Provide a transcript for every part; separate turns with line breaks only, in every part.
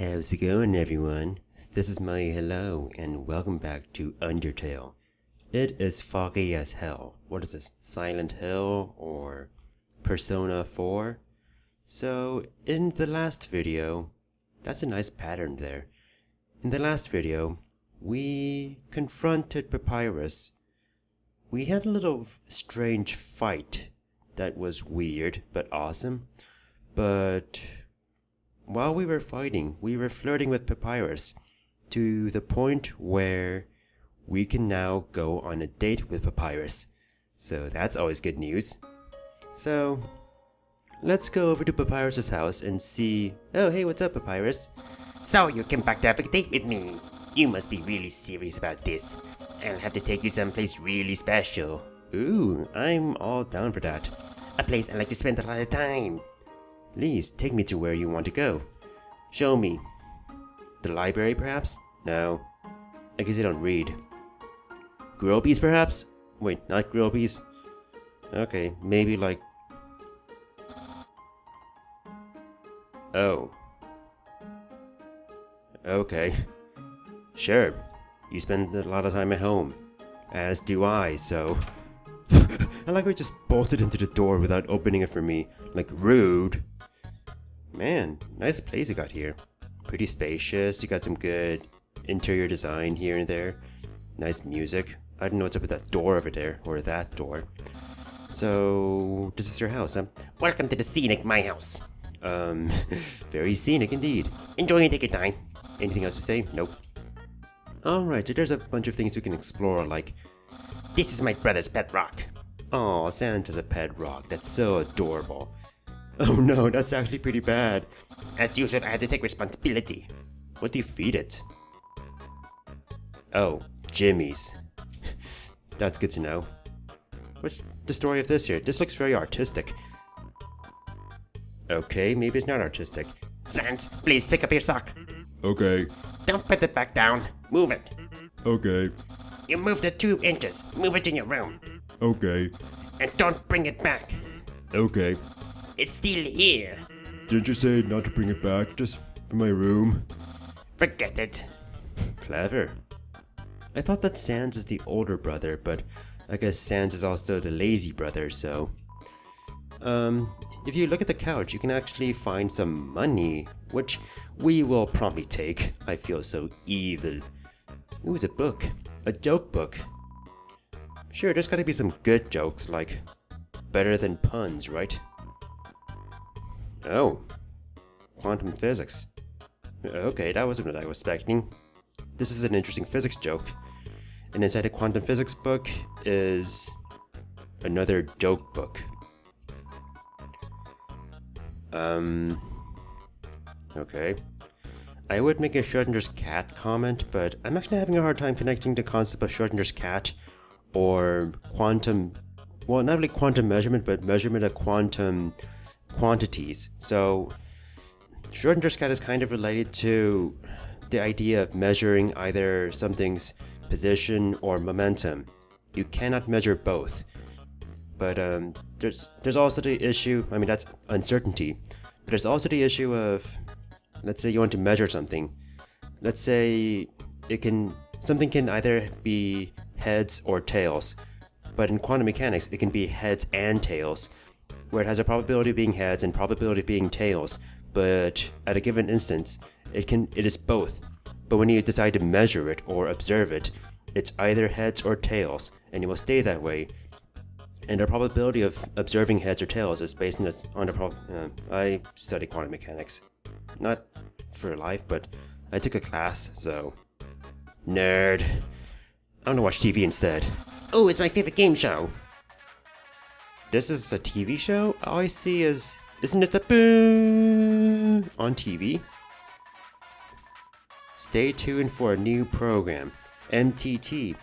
How's it going, everyone? This is my hello, and welcome back to Undertale. It is foggy as hell. What is this? Silent Hill or Persona 4? So, in the last video, that's a nice pattern there. In the last video, we confronted Papyrus. We had a little strange fight that was weird but awesome. But while we were fighting, we were flirting with Papyrus to the point where we can now go on a date with Papyrus. So that's always good news. So let's go over to Papyrus's house and see. Oh, hey, what's up, Papyrus?
So you came back to have a date with me. You must be really serious about this. I'll have to take you someplace really special.
Ooh, I'm all down for that.
A place I like to spend a lot of time.
Please, take me to where you want to go. Show me. The library, perhaps? No. I guess I don't read. Grillby's, perhaps? Wait, not Grillby's? Okay, maybe like... Oh. Okay. Sure. You spend a lot of time at home. As do I, so... I like how he just bolted into the door without opening it for me. Like, rude. Man, nice place you got here. Pretty spacious, you got some good interior design here and there. Nice music. I don't know what's up with that door over there, or that door. So, this is your house, huh?
Welcome to the scenic my house.
Very scenic indeed.
Enjoy and take your time.
Anything else to say? Nope. Alright, so there's a bunch of things we can explore, like...
This is my brother's pet rock.
Aw, Santa's a pet rock. That's so adorable. Oh no, that's actually pretty bad.
As usual, I have to take responsibility.
What do you feed it? Oh, Jimmy's. That's good to know. What's the story of this here? This looks very artistic. Okay, maybe it's not artistic.
Sans, please pick up your sock.
Okay.
Don't put it back down. Move it.
Okay.
You moved it 2 inches. Move it in your room.
Okay.
And don't bring it back.
Okay.
It's still here.
Didn't you say not to bring it back? Just for my room?
Forget it.
Clever. I thought that Sans is the older brother, but I guess Sans is also the lazy brother, so... if you look at the couch, you can actually find some money, which we will probably take. I feel so evil. Ooh, it's a book. A joke book. Sure, there's gotta be some good jokes, like better than puns, right? Oh. Quantum physics. Okay, that wasn't what I was expecting. This is an interesting physics joke. And inside a quantum physics book is another joke book. Okay. I would make a Schrodinger's cat comment, but I'm actually having a hard time connecting the concept of Schrodinger's cat or quantum, well, not really quantum measurement, but measurement of quantum quantities. So, Schrodinger's cat is kind of related to the idea of measuring either something's position or momentum. You cannot measure both. But there's also the issue, I mean, that's uncertainty. But there's also the issue of, let's say you want to measure something. Let's say something can either be heads or tails. But in quantum mechanics, it can be heads and tails, where it has a probability of being heads and probability of being tails. But at a given instance, it is both. But when you decide to measure it or observe it, it's either heads or tails, and it will stay that way. And the probability of observing heads or tails is based on the I study quantum mechanics. Not for life, but I took a class, so... Nerd. I'm gonna watch TV instead.
Oh, it's my favorite game show.
This is a TV show? All I see is... Isn't it a boo on TV? Stay tuned for a new program. MTT.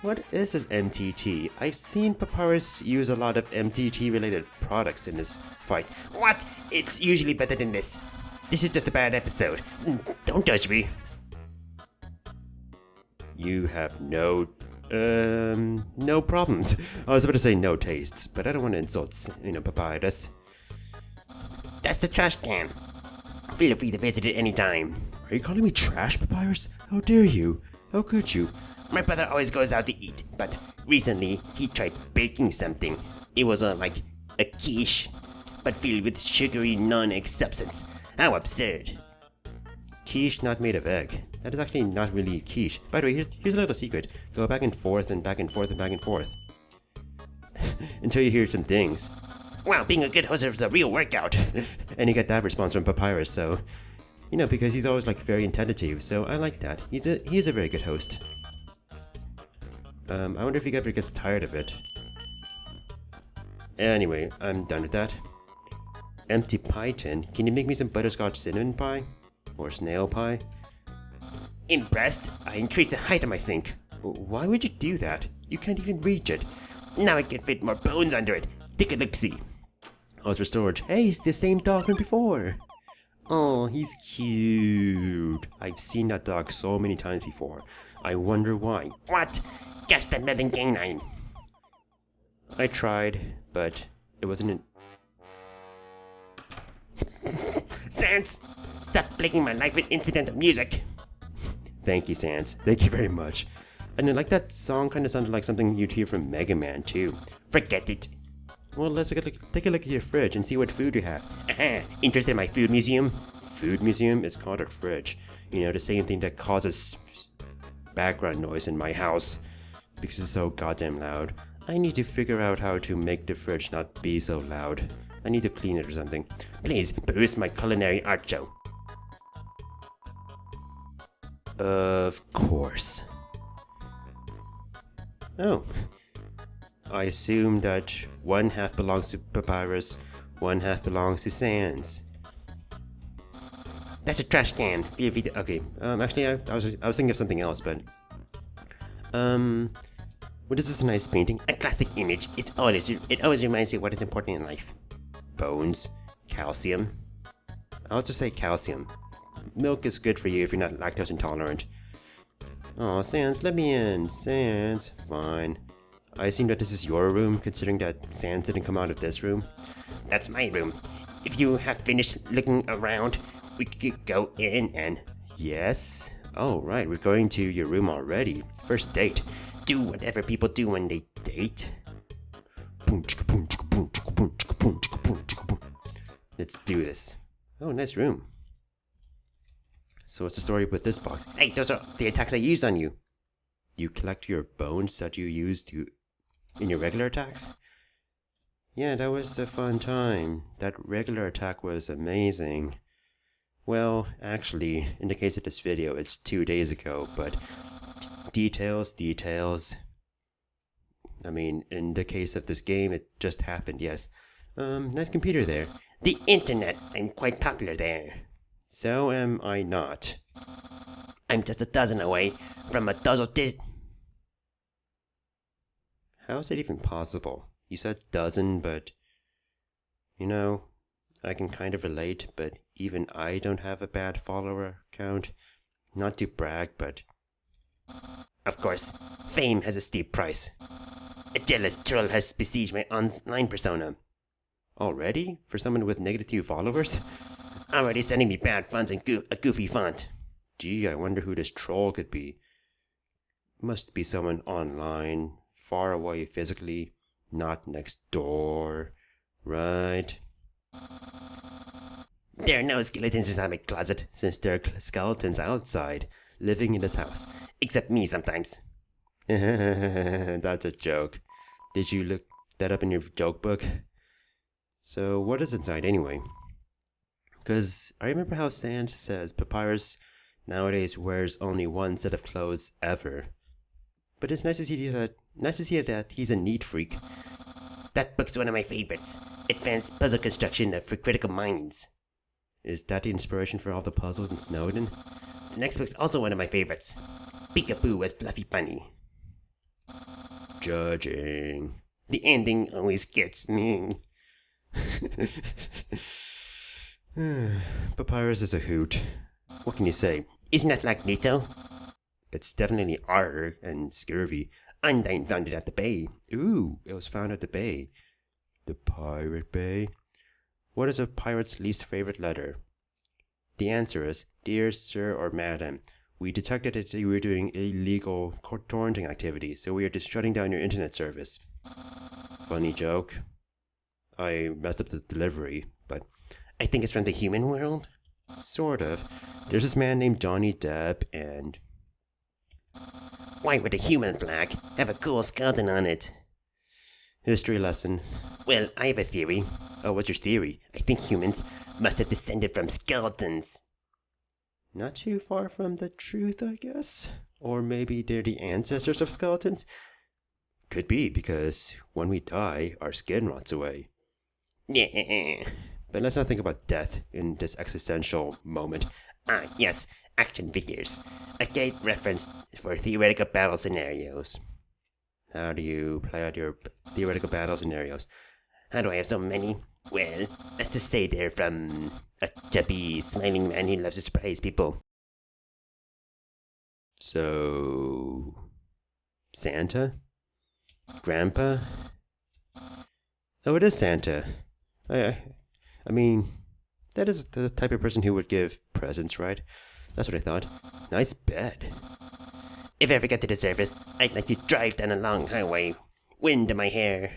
What is this MTT? I've seen Papyrus use a lot of MTT related products in this fight.
What? It's usually better than this. This is just a bad episode. Don't judge me.
You have no problems. I was about to say no tastes, but I don't want to insult, Papyrus.
That's the trash can. Feel free to visit it anytime.
Are you calling me trash, Papyrus? How dare you? How could you?
My brother always goes out to eat, but recently he tried baking something. It was like a quiche, but filled with sugary non-egg substance. How absurd.
Quiche not made of egg. That is actually not really quiche. By the way, here's a little secret. Go back and forth and back and forth and back and forth. Until you hear some things.
Wow, being a good host is a real workout.
And you get that response from Papyrus, so... You know, because he's always like very attentive, so I like that. He is a very good host. I wonder if he ever gets tired of it. Anyway, I'm done with that. Empty pie tin. Can you make me some butterscotch cinnamon pie? Or snail pie?
Impressed? I increased the height of my sink.
Why would you do that? You can't even reach it.
Now I can fit more bones under it. Take a look-see.
Oh, it's restored. Hey, it's the same dog from before. Oh, he's cute. I've seen that dog so many times before. I wonder why.
What? Catch that meddling canine.
I tried, but it wasn't
Sans, stop plaguing my life with incidental music.
Thank you, Sans. Thank you very much. And then, like, that song kind of sounded like something you'd hear from Mega Man, too.
Forget it.
Well, let's take a look at your fridge and see what food you have.
Interested in my food museum?
Food museum? It's called a fridge. You know, the same thing that causes background noise in my house. Because it's so goddamn loud. I need to figure out how to make the fridge not be so loud. I need to clean it or something.
Please, peruse my culinary art show.
Of course. Oh. I assume that one half belongs to Papyrus, one half belongs to Sans.
That's a trash can.
Okay. Actually, I was thinking of something else, but what is this nice painting?
A classic image. It always reminds you what is important in life.
Bones, calcium. I'll just say calcium. Milk is good for you if you're not lactose intolerant. Oh, Sans, let me in. Sans, fine. I assume that this is your room, considering that Sans didn't come out of this room.
That's my room. If you have finished looking around, we could go in and...
Yes? Oh, right, we're going to your room already. First date.
Do whatever people do when they date.
Let's do this. Oh, nice room. So what's the story with this box?
Hey, those are the attacks I used on you.
You collect your bones that you used in your regular attacks? Yeah, that was a fun time. That regular attack was amazing. Well, actually, in the case of this video, it's 2 days ago, but details. I mean, in the case of this game, it just happened, yes. Nice computer there.
The internet. I'm quite popular there.
So am I not.
I'm just a dozen away from a dozen
How is it even possible? You said dozen, but... You know, I can kind of relate, but even I don't have a bad follower count. Not to brag, but...
Of course, fame has a steep price. A jealous troll has besieged my online persona.
Already? For someone with -2 followers?
Already sending me bad fonts and a goofy font.
Gee, I wonder who this troll could be. Must be someone online, far away physically, not next door, right?
There are no skeletons inside my closet,
Since there are skeletons outside, living in this house.
except me sometimes.
That's a joke. Did you look that up in your joke book? So what is inside anyway? Because I remember how Sans says Papyrus nowadays wears only one set of clothes ever. But it's nice to see that he's a neat freak.
That book's one of my favorites. Advanced puzzle construction for critical minds.
Is that the inspiration for all the puzzles in Snowden?
The next book's also one of my favorites. Peekaboo as Fluffy Bunny.
Judging.
The ending always gets me.
Papyrus is a hoot. What can you say?
Isn't that like Nito?
It's definitely R and scurvy.
Undyne found it at the bay.
Ooh, it was found at the bay. The Pirate Bay? What is a pirate's least favorite letter? The answer is, Dear Sir or Madam, we detected that you were doing illegal torrenting activities, so we are just shutting down your internet service. Funny joke. I messed up the delivery, but
I think it's from the human world.
sort of. There's this man named Johnny Depp, and
Why would a human flag have a cool skeleton on it?
history lesson.
Well, I have a theory.
Oh, what's your theory?
I think humans must have descended from skeletons.
Not too far from the truth, I guess. Or maybe they're the ancestors of skeletons? Could be, because when we die, our skin rots away.
Yeah.
But let's not think about death in this existential moment.
Ah, yes, action figures. A great reference for theoretical battle scenarios.
How do you play out your theoretical battle scenarios?
How do I have so many? Well, let's just say they're from a chubby, smiling man who loves to surprise people.
So... Santa? Grandpa? Oh, it is Santa. I mean, that is the type of person who would give presents, right? That's what I thought. Nice bed.
If I ever get to the surface, I'd like to drive down a long highway. Wind in my hair.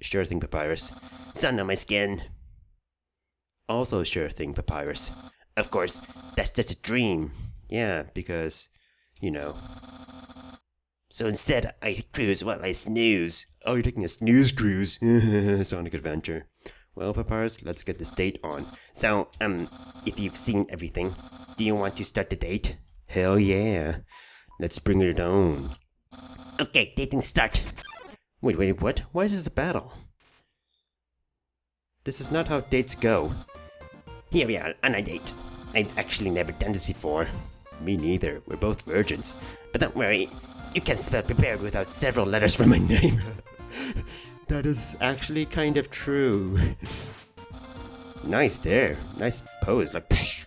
Sure thing, Papyrus.
Sun on my skin.
Also sure thing, Papyrus.
Of course, that's just a dream.
Yeah, because, you know.
So instead, I cruise while I snooze.
Oh, you're taking a snooze cruise. Sonic Adventure. Well, Papyrus, let's get this date on.
So, if you've seen everything, do you want to start the date?
Hell yeah. Let's bring it on.
Okay, dating start.
Wait, what? Why is this a battle? This is not how dates go.
Here we are, on a date. I've actually never done this before.
Me neither. We're both virgins.
But don't worry, you can spell prepared without several letters from
My name. That is actually kind of true. Nice there. Nice pose. Like, psh.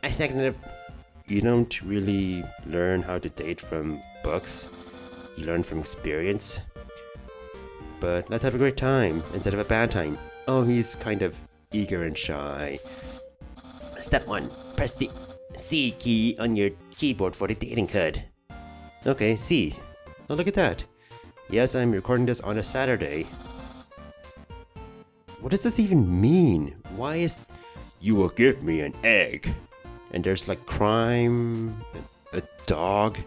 I seconded.
You don't really learn how to date from books. You learn from experience. But let's have a great time instead of a bad time. Oh, he's kind of eager and shy.
Step 1. Press the C key on your keyboard for the dating code.
Okay, C. Oh, look at that. Yes, I'm recording this on a Saturday. What does this even mean? Why is... You will give me an egg. And there's like crime, a dog.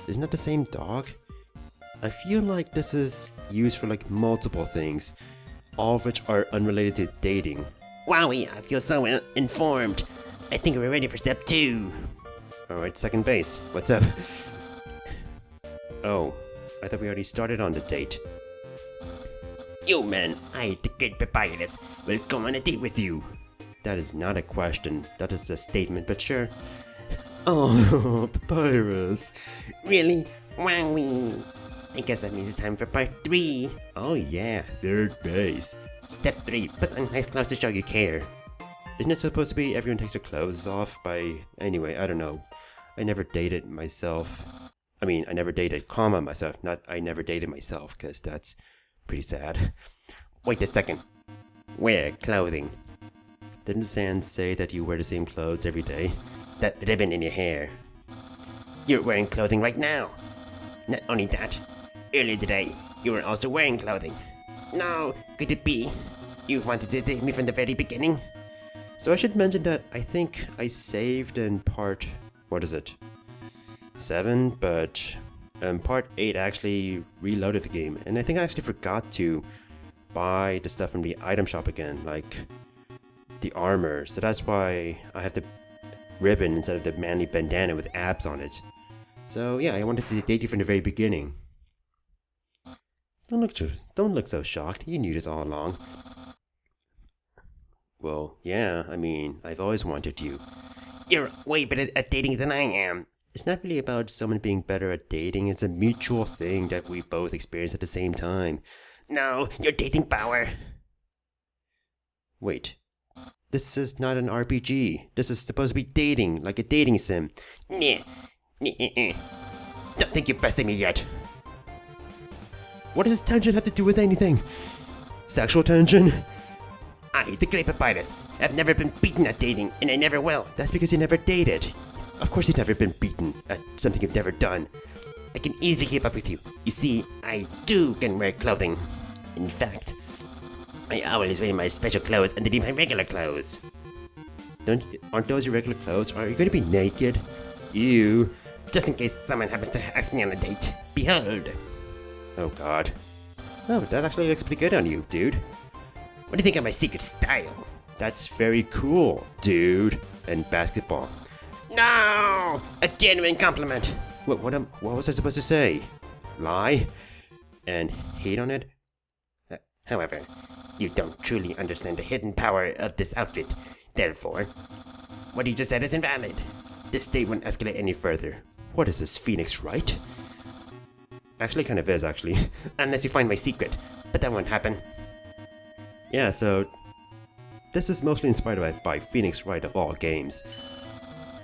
Isn't that the same dog? I feel like this is used for like multiple things, all of which are unrelated to dating.
Wowie, I feel so informed. I think we're ready for step 2.
Alright, second base. What's up? Oh, I thought we already started on the date.
You man, I, the great Papyrus, will go on a date with you.
That is not a question, that is a statement, but sure. Oh, Papyrus.
Really? Wowie. I guess that means it's time for part 3.
Oh yeah, third base.
Step 3, put on nice clothes to show you care.
Isn't it supposed to be everyone takes their clothes off by... Anyway, I don't know. I never dated myself. I mean, I never dated, myself, not I never dated myself, because that's pretty sad.
Wait a second. Wear clothing.
Didn't Sand say that you wear the same clothes every day?
That ribbon in your hair. You're wearing clothing right now. Not only that, earlier today, you were also wearing clothing. No, could it be? You wanted to date me from the very beginning?
So I should mention that I think I saved in part... What is it? 7, but part 8 actually reloaded the game, and I think I actually forgot to buy the stuff from the item shop again, like the armor, so that's why I have the ribbon instead of the manly bandana with abs on it. So yeah, I wanted to date you from the very beginning. Don't look so shocked, you knew this all along. Well, yeah, I mean, I've always wanted you.
You're way better at dating than I am.
It's not really about someone being better at dating, it's a mutual thing that we both experience at the same time.
No, your dating power.
Wait, this is not an RPG. This is supposed to be dating, like a dating sim.
Nah. Don't think you're besting me yet.
What does tension have to do with anything? Sexual tension?
I, the great Papyrus, have never been beaten at dating, and I never will.
That's because you never dated. Of course you've never been beaten at something you've never done.
I can easily keep up with you. You see, I do can wear clothing. In fact, I always wear my special clothes underneath my regular clothes.
Aren't those your regular clothes? Are you going to be naked? Ew.
Just in case someone happens to ask me on a date. Behold.
Oh god. Oh, that actually looks pretty good on you, dude.
What do you think of my secret style?
That's very cool, dude. And basketball.
No! A genuine compliment.
What was I supposed to say? Lie? And hate on it?
However, you don't truly understand the hidden power of this outfit. Therefore, what you just said is invalid.
This date won't escalate any further. What is this, Phoenix, right? Actually, kind of is, actually.
Unless you find my secret. But that won't happen.
Yeah, so this is mostly inspired by Phoenix Wright of all games.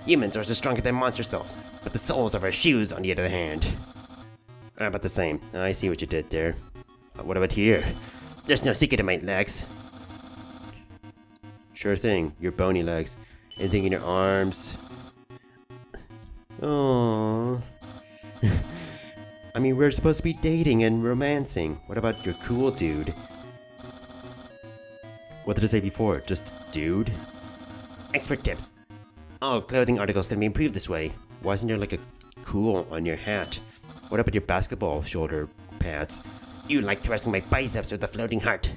Human swords are stronger than monster souls, but the soles of our shoes, on the other hand,
are about the same. I see what you did there. What about here?
There's no secret in my legs.
Sure thing, your bony legs. Anything in your arms? Oh. I mean, we're supposed to be dating and romancing. What about your cool dude? What did I say before? Just dude?
Expert tips. All clothing articles can be improved this way.
Why isn't there like a cool on your hat? What about your basketball shoulder pads?
You like thrusting my biceps with a floating heart.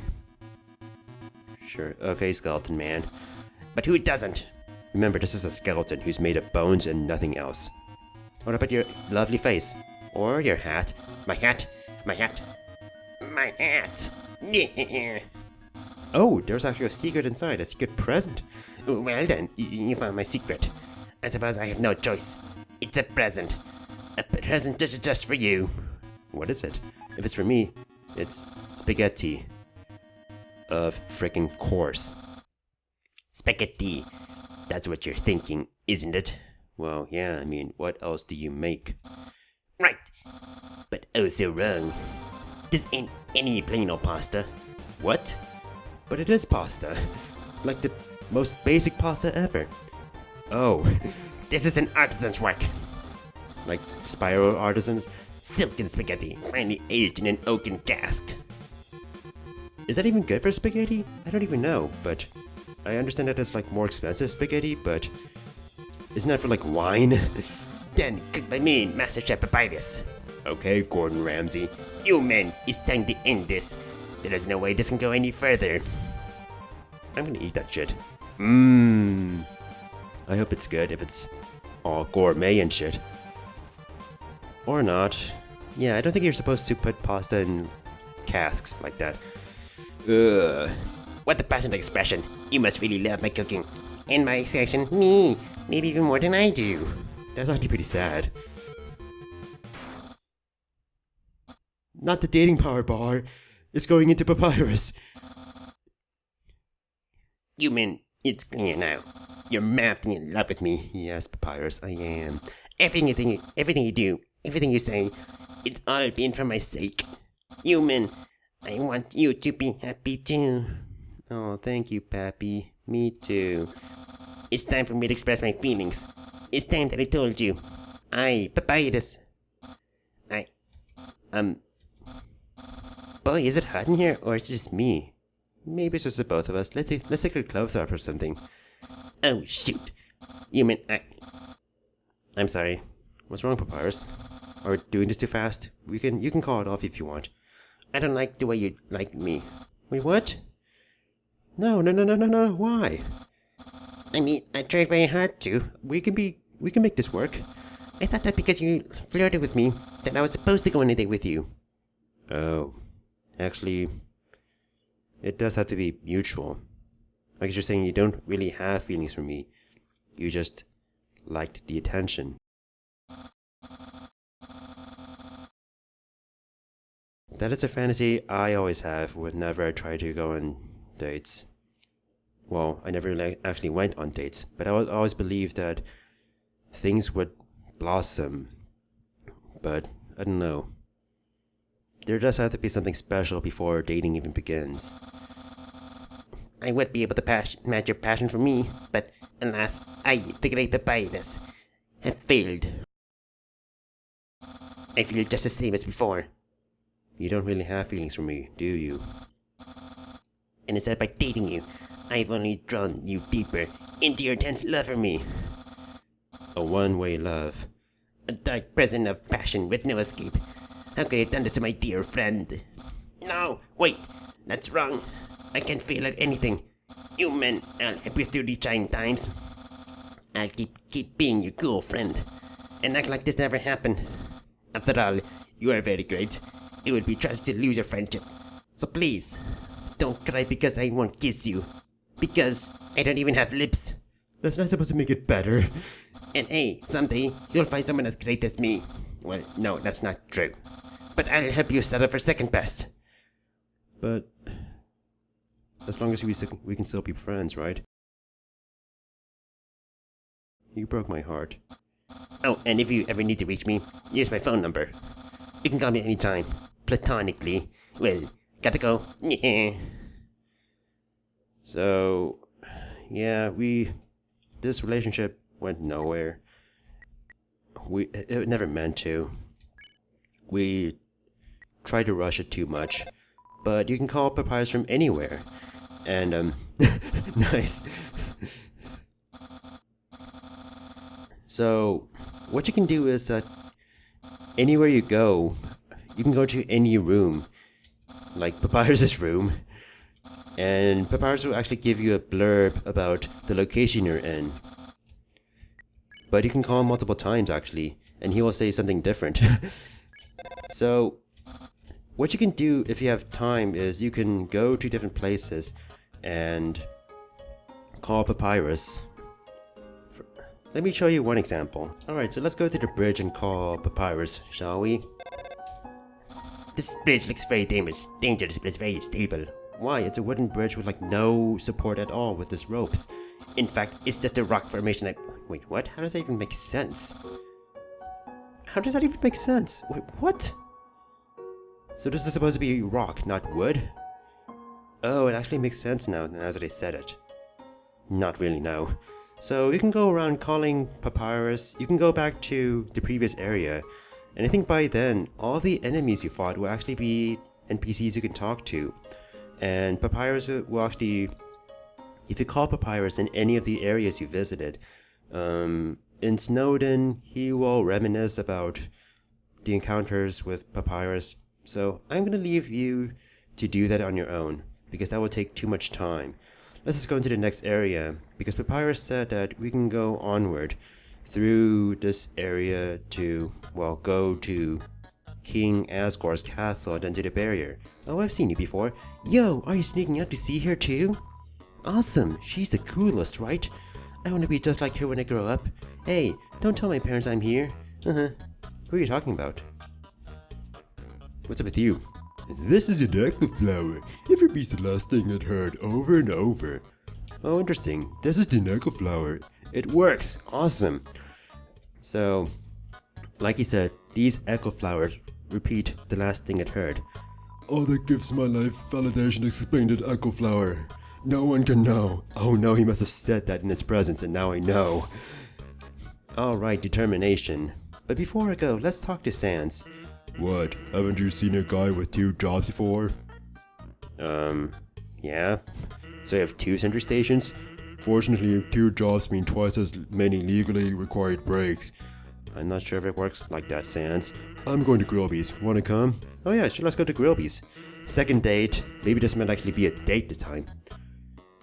Sure, okay, skeleton man.
But who doesn't?
Remember, this is a skeleton who's made of bones and nothing else. What about your lovely face? Or your hat?
My hat? My hat? My hat!
Oh, there's actually a secret inside, a secret present.
Well then, you found my secret. I suppose I have no choice. It's a present. A present just for you.
What is it? If it's for me, it's spaghetti. Of frickin' course.
Spaghetti. That's what you're thinking, isn't it?
Well, yeah, I mean, what else do you make?
Right. But oh so wrong. This ain't any plain old pasta.
What? But it is pasta. Like the most basic pasta ever. Oh.
This is an artisan's work.
Like spiral artisans?
Silken spaghetti, finely aged in an oaken cask.
Is that even good for spaghetti? I don't even know, but I understand that it's like more expensive spaghetti, but isn't that for like wine?
Then cooked by me, Master Chef Papyrus.
Okay, Gordon Ramsay.
You men, it's time to end this. There is no way this can go any further.
I'm gonna eat that shit. Mmm. I hope it's good if it's all gourmet and shit. Or not. Yeah, I don't think you're supposed to put pasta in casks like that. Ugh.
What a passionate expression. You must really love my cooking. And my expression, me. Maybe even more than I do.
That's actually pretty sad. Not the dating power bar. It's going into Papyrus.
You mean, it's clear now. You're madly in love with me.
Yes, Papyrus, I am.
Everything you do, everything you say, it's all been for my sake. Human, I want you to be happy too.
Oh, thank you, Pappy. Me too.
It's time for me to express my feelings. It's time that I told you. Papyrus.
Boy, is it hot in here, or is it just me? Maybe it's just the both of us. Let's take our clothes off or something.
Oh, shoot. Human,
I'm sorry. What's wrong, Papyrus? Are we doing this too fast? You can call it off if you want.
I don't like the way you like me.
Wait, what? No, why?
I mean, I tried very hard to.
We can make this work.
I thought that because you flirted with me, that I was supposed to go on a date with you.
Oh. Actually, it does have to be mutual. I guess you're saying you don't really have feelings for me. You just liked the attention. That is a fantasy I always have whenever I try to go on dates. Well, I never really actually went on dates, but I always believed that things would blossom. But I don't know. There does have to be something special before dating even begins.
I would be able to match your passion for me, but alas, I, the great papyrus, have failed. I feel just the same as before,
You don't really have feelings for me, do you?
and instead by dating you, I've only drawn you deeper into your intense love for me.
A one-way love.
A dark prison of passion with no escape. How could I have done this to my dear friend? No, wait, that's wrong. I can't fail at anything. You men, I'll help you through these trying times. I'll keep being your cool friend, and act like this never happened. After all, you are very great. It would be tragic to lose your friendship. So please, don't cry because I won't kiss you. Because I don't even have lips.
That's not supposed to make it better.
And hey, someday you'll find someone as great as me. Well, no, that's not true. But I'll help you settle for second best.
But as long as we can still be friends, right? You broke my heart.
Oh, and if you ever need to reach me, here's my phone number. You can call me anytime. Platonically. Well, gotta go. Yeah.
So, yeah, this relationship went nowhere. It never meant to. We tried to rush it too much, but you can call Papyrus from anywhere. And, nice. So, what you can do is that anywhere you go, you can go to any room, like Papyrus's room, and Papyrus will actually give you a blurb about the location you're in. But you can call him multiple times actually, and he will say something different. So, what you can do if you have time is you can go to different places and call Papyrus. Let me show you one example. Alright, so let's go to the bridge and call Papyrus, shall we?
This bridge looks very dangerous, but it's very stable.
Why? It's a wooden bridge with like no support at all with these ropes.
In fact, it's just a rock formation.
Wait, what? How does that even make sense? How does that even make sense? Wait, what? So this is supposed to be rock, not wood? Oh, it actually makes sense now that I said it. Not really, no. So you can go around calling Papyrus, you can go back to the previous area, and I think by then, all the enemies you fought will actually be NPCs you can talk to. And Papyrus will actually, if you call Papyrus in any of the areas you visited, in Snowden, he will reminisce about the encounters with Papyrus. So I'm going to leave you to do that on your own, because that will take too much time. Let's just go into the next area, because Papyrus said that we can go onward through this area to, well, go to King Asgore's castle and then to the barrier. Oh, I've seen you before. Yo, are you sneaking out to see her too? Awesome, she's the coolest, right? I want to be just like her when I grow up. Hey, don't tell my parents I'm here. Who are you talking about? What's up with you?
This is an echo flower. It repeats the last thing I'd heard over and over.
Oh, interesting.
This is the echo flower.
It works! Awesome! So, like he said, these echo flowers repeat the last thing it heard.
All that gives my life validation explained it, echo flower. No one can know.
Oh no, he must have said that in his presence, and now I know. Alright, determination. But before I go, let's talk to Sans.
What? Haven't you seen a guy with 2 jobs before?
Yeah? So you have 2 sentry stations?
Fortunately, 2 jobs mean twice as many legally required breaks.
I'm not sure if it works like that, Sans.
I'm going to Grillby's. Wanna come?
Oh yeah, sure, let's go to Grillby's. Second date. Maybe this might actually be a date this time.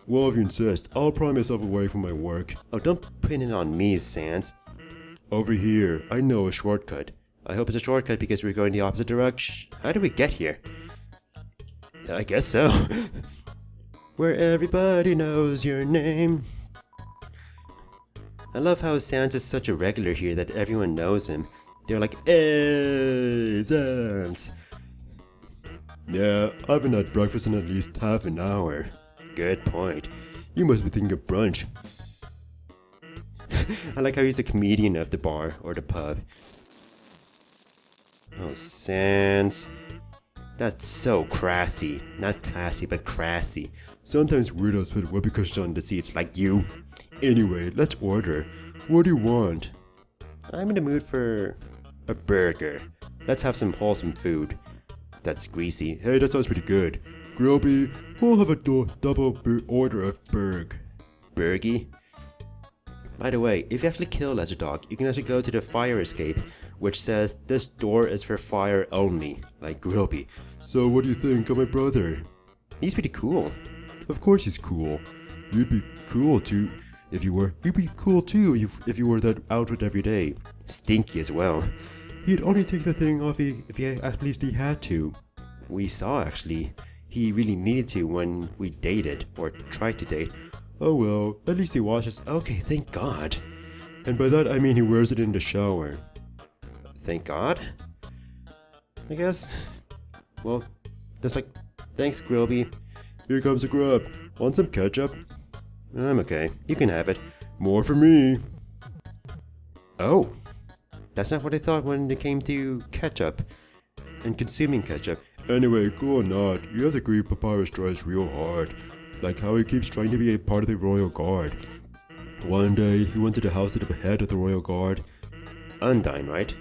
Well, if you insist, I'll pry myself away from my work.
Oh, don't pin it on me, Sans.
Over here, I know a shortcut.
I hope it's a shortcut because we're going the opposite direction. How did we get here? I guess so. Where everybody knows your name. I love how Sans is such a regular here that everyone knows him. They're like, hey, Sans.
Yeah, I haven't had breakfast in at least half an hour.
Good point.
You must be thinking of brunch.
I like how he's the comedian of the bar or the pub. Oh, Sans. That's so crassy. Not classy, but crassy.
Sometimes weirdos put whoopee cushions on the seats like you. Anyway, let's order. What do you want?
I'm in the mood for a burger. Let's have some wholesome food. That's greasy.
Hey, that sounds pretty good. Grillby, we'll have a double order of burg.
Burgie? By the way, if you actually kill Lesser Dog, you can actually go to the fire escape, which says this door is for fire only, like Grillby.
So what do you think of my brother?
He's pretty cool.
Of course he's cool. You'd be cool too if you were. You'd be cool too if you wore that outfit every day.
Stinky as well.
He'd only take the thing off if he at least he had to.
We saw actually, he really needed to when we dated, or tried to date.
Oh well, at least he washes.
Okay, thank God.
And by that I mean he wears it in the shower.
Thank God? I guess. Well, that's like, thanks Grillby.
Here comes a grub. Want some ketchup?
I'm okay, you can have it.
More for me.
Oh, that's not what I thought when it came to ketchup and consuming ketchup.
Anyway, cool or not, you guys agree Papyrus tries real hard. Like how he keeps trying to be a part of the Royal Guard. One day, he went to the house of the head of the Royal Guard
Undyne, right?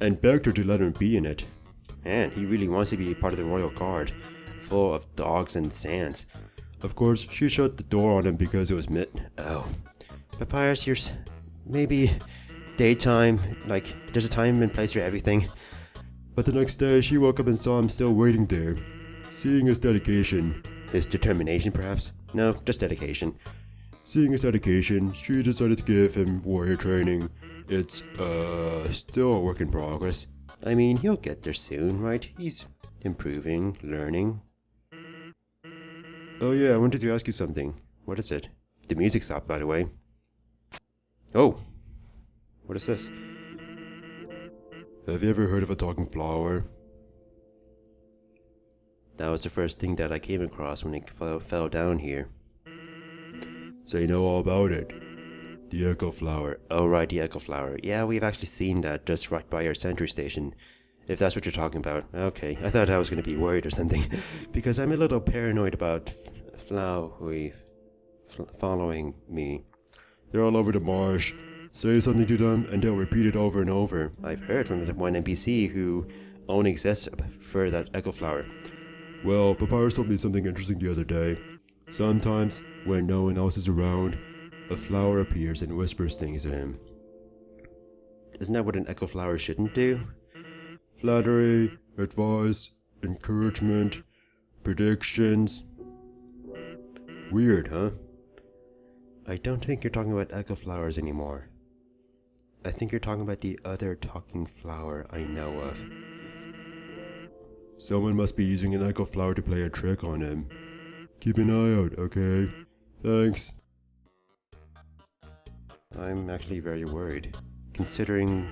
and begged her to let him be in it.
And he really wants to be a part of the Royal Guard, full of dogs and sands.
Of course, she shut the door on him because it was
Oh, Papyrus, maybe daytime, like there's a time and place for everything.
But the next day, she woke up and saw him still waiting there. Seeing his dedication,
His determination, perhaps? No, just dedication.
Seeing his dedication, she decided to give him warrior training. It's, still a work in progress.
I mean, he'll get there soon, right? He's improving, learning.
Oh yeah, I wanted to ask you something.
What is it? The music stopped, by the way. Oh, what is this?
Have you ever heard of a talking flower?
That was the first thing that I came across when it fell down here.
So you know all about it. The echo flower.
Oh, right, the echo flower. Yeah, we've actually seen that just right by our sentry station. If that's what you're talking about. Okay, I thought I was going to be worried or something. Because I'm a little paranoid about Flowey following me.
They're all over the marsh. Say something to them and they'll repeat it over and over.
I've heard from one NPC who only exists for that echo flower.
Well, Papyrus told me something interesting the other day. Sometimes, when no one else is around, a flower appears and whispers things to him.
Isn't that what an echo flower shouldn't do?
Flattery, advice, encouragement, predictions.
Weird, huh? I don't think you're talking about echo flowers anymore. I think you're talking about the other talking flower I know of.
Someone must be using an echo flower to play a trick on him. Keep an eye out, okay? Thanks.
I'm actually very worried, considering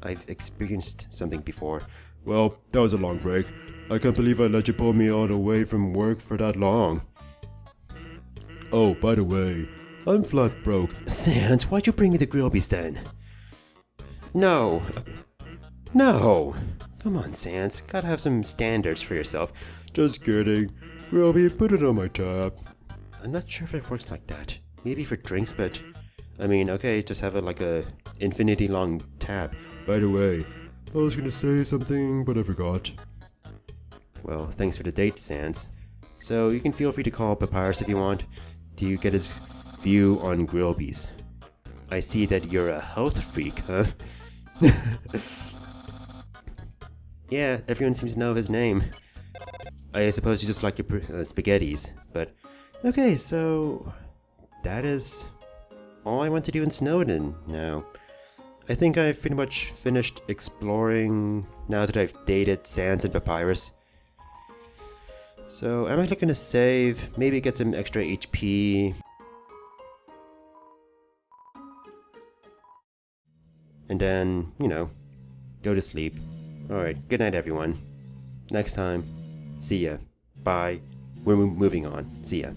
I've experienced something before.
Well, that was a long break. I can't believe I let you pull me all the way from work for that long. Oh, by the way, I'm flat broke.
Sans, why'd you bring me the Grillby's then? No. No. Come on, Sans. Gotta have some standards for yourself.
Just kidding. Grillby, put it on my tab.
I'm not sure if it works like that. Maybe for drinks, but... I mean, okay, just have it like a infinity long tab.
By the way, I was gonna say something, but I forgot.
Well, thanks for the date, Sans. So you can feel free to call Papyrus if you want. Do you get his view on Grillby's? I see that you're a health freak, huh? Yeah, everyone seems to know his name. I suppose you just like your spaghettis, but... Okay, so... that is... all I want to do in Snowdon now. I think I've pretty much finished exploring now that I've dated Sans and Papyrus. So I'm actually gonna save, maybe get some extra HP. And then, you know, go to sleep. Alright, good night everyone. Next time, see ya. Bye. We're moving on. See ya.